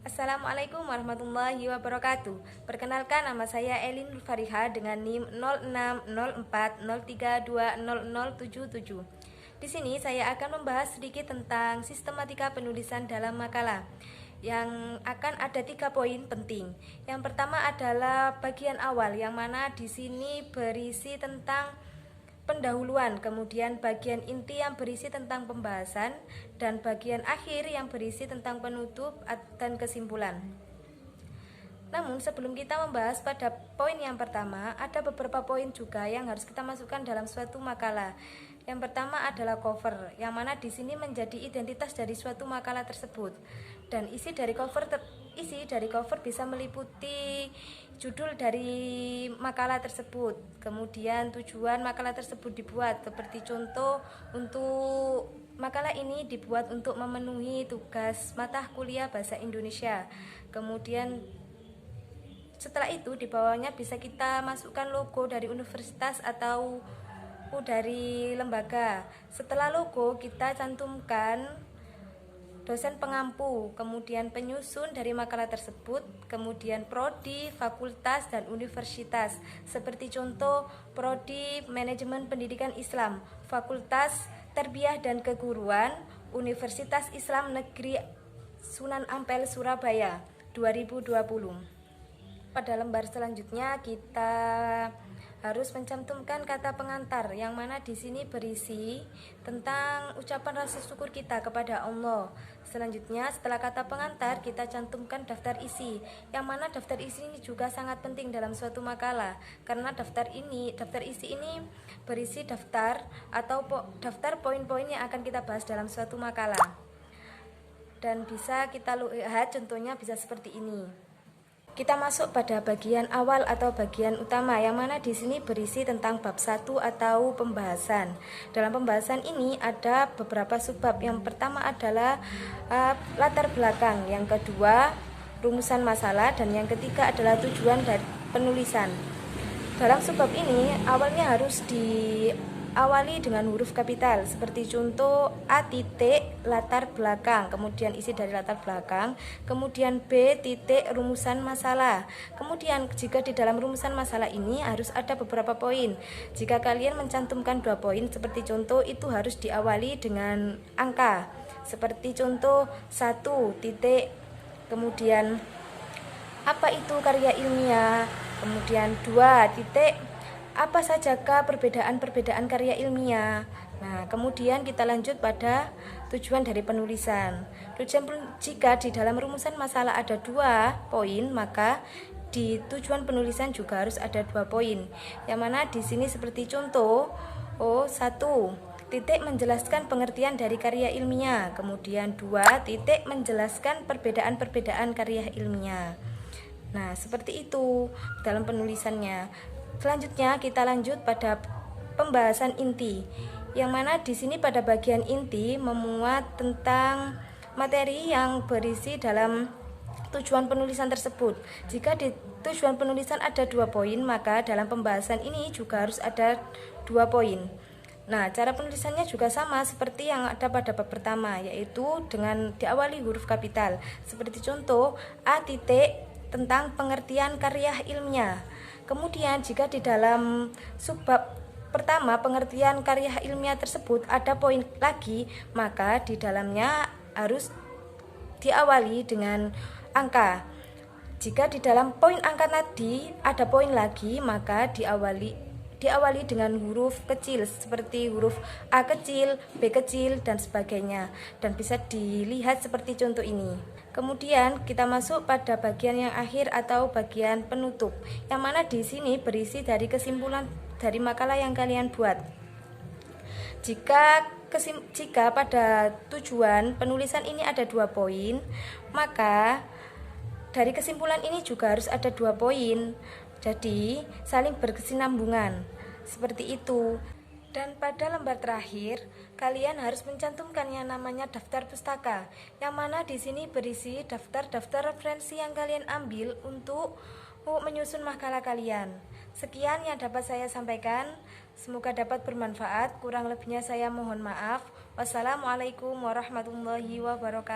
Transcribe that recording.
Assalamualaikum warahmatullahi wabarakatuh. Perkenalkan, nama saya Elin Fariha dengan NIM 060403200077. Di sini saya akan membahas sedikit tentang sistematika penulisan dalam makalah yang akan ada 3 poin penting. Yang pertama adalah bagian awal, yang mana di sini berisi tentang pendahuluan, kemudian bagian inti yang berisi tentang pembahasan, dan bagian akhir yang berisi tentang penutup dan kesimpulan. Namun sebelum kita membahas pada poin yang pertama, ada beberapa poin juga yang harus kita masukkan dalam suatu makalah. Yang pertama adalah cover, yang mana di sini menjadi identitas dari suatu makalah tersebut. Dan isi dari cover bisa meliputi judul dari makalah tersebut, kemudian tujuan makalah tersebut dibuat. Seperti contoh, untuk makalah ini dibuat untuk memenuhi tugas mata kuliah bahasa Indonesia. Kemudian setelah itu di bawahnya bisa kita masukkan logo dari universitas atau dari lembaga. Setelah logo kita cantumkan dosen pengampu, kemudian penyusun dari makalah tersebut, kemudian prodi, fakultas, dan universitas. Seperti contoh, prodi Manajemen Pendidikan Islam, Fakultas Tarbiyah dan Keguruan, Universitas Islam Negeri Sunan Ampel Surabaya 2020. Pada lembar selanjutnya kita harus mencantumkan kata pengantar, yang mana di sini berisi tentang ucapan rasa syukur kita kepada Allah. Selanjutnya, setelah kata pengantar, kita cantumkan daftar isi, yang mana daftar isi ini juga sangat penting dalam suatu makalah, karena daftar isi ini berisi daftar daftar poin-poin yang akan kita bahas dalam suatu makalah. Dan bisa kita lihat contohnya bisa seperti ini. Kita masuk pada bagian awal atau bagian utama, yang mana di sini berisi tentang bab 1 atau pembahasan. Dalam pembahasan ini ada beberapa subbab. Yang pertama adalah latar belakang, yang kedua rumusan masalah, dan yang ketiga adalah tujuan dari penulisan. Dalam subbab ini awalnya harus diawali dengan huruf kapital, seperti contoh A titik latar belakang, kemudian isi dari latar belakang, kemudian B titik rumusan masalah. Kemudian jika di dalam rumusan masalah ini harus ada beberapa poin. Jika kalian mencantumkan 2 poin, seperti contoh, itu harus diawali dengan angka, seperti contoh 1 titik, kemudian apa itu karya ilmiah, kemudian 2 titik, apa sajakah perbedaan-perbedaan karya ilmiah. Nah, kemudian kita lanjut pada tujuan dari penulisan. Jika di dalam rumusan masalah ada 2 poin, maka di tujuan penulisan juga harus ada 2 poin. Yang mana di sini seperti contoh, 1 titik menjelaskan pengertian dari karya ilmiah, kemudian 2 titik menjelaskan perbedaan-perbedaan karya ilmiah. Nah, seperti itu dalam penulisannya. Selanjutnya kita lanjut pada pembahasan inti, yang mana di sini pada bagian inti memuat tentang materi yang berisi dalam tujuan penulisan tersebut. Jika di tujuan penulisan ada 2 poin, maka dalam pembahasan ini juga harus ada 2 poin. Nah, cara penulisannya juga sama seperti yang ada pada bab pertama, yaitu dengan diawali huruf kapital. Seperti contoh, A titik tentang pengertian karya ilmiah. Kemudian jika di dalam subbab pertama pengertian karya ilmiah tersebut ada poin lagi, maka di dalamnya harus diawali dengan angka. Jika di dalam poin angka tadi ada poin lagi, maka diawali dengan huruf kecil, seperti huruf A kecil, B kecil, dan sebagainya. Dan bisa dilihat seperti contoh ini. Kemudian kita masuk pada bagian yang akhir atau bagian penutup, yang mana di sini berisi dari kesimpulan dari makalah yang kalian buat. Jika pada tujuan penulisan ini ada 2 poin, maka dari kesimpulan ini juga harus ada 2 poin. Jadi saling berkesinambungan. Seperti itu. Dan pada lembar terakhir, kalian harus mencantumkan yang namanya daftar pustaka, yang mana di sini berisi daftar-daftar referensi yang kalian ambil untuk menyusun makalah kalian. Sekian yang dapat saya sampaikan. Semoga dapat bermanfaat. Kurang lebihnya saya mohon maaf. Wassalamualaikum warahmatullahi wabarakatuh.